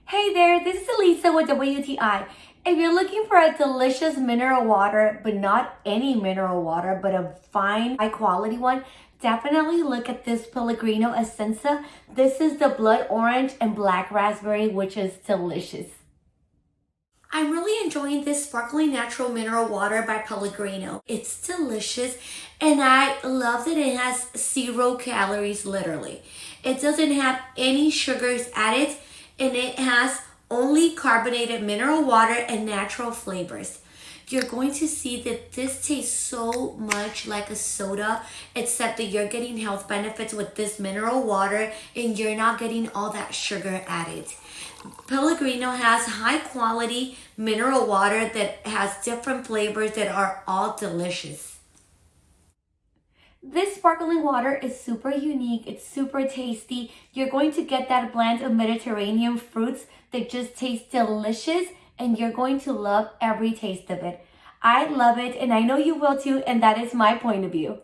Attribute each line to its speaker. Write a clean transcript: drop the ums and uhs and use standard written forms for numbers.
Speaker 1: Hey there, this is Elisa with WTI. If you're looking for a delicious mineral water, but not any mineral water, but a fine, high quality one, definitely look at this Pellegrino Essenza. This is the blood orange and black raspberry, which is delicious. I'm really enjoying this sparkling natural mineral water by Pellegrino. It's delicious and I love that it has 0 calories literally. It doesn't have any sugars added and it has only carbonated mineral water and natural flavors. You're going to see that this tastes so much like a soda, except that you're getting health benefits with this mineral water and you're not getting all that sugar added. Pellegrino has high quality mineral water that has different flavors that are all delicious. This sparkling water is super unique. It's super tasty. You're going to get that blend of Mediterranean fruits that just taste delicious and you're going to love every taste of it. I love it and I know you will too, and that is my point of view.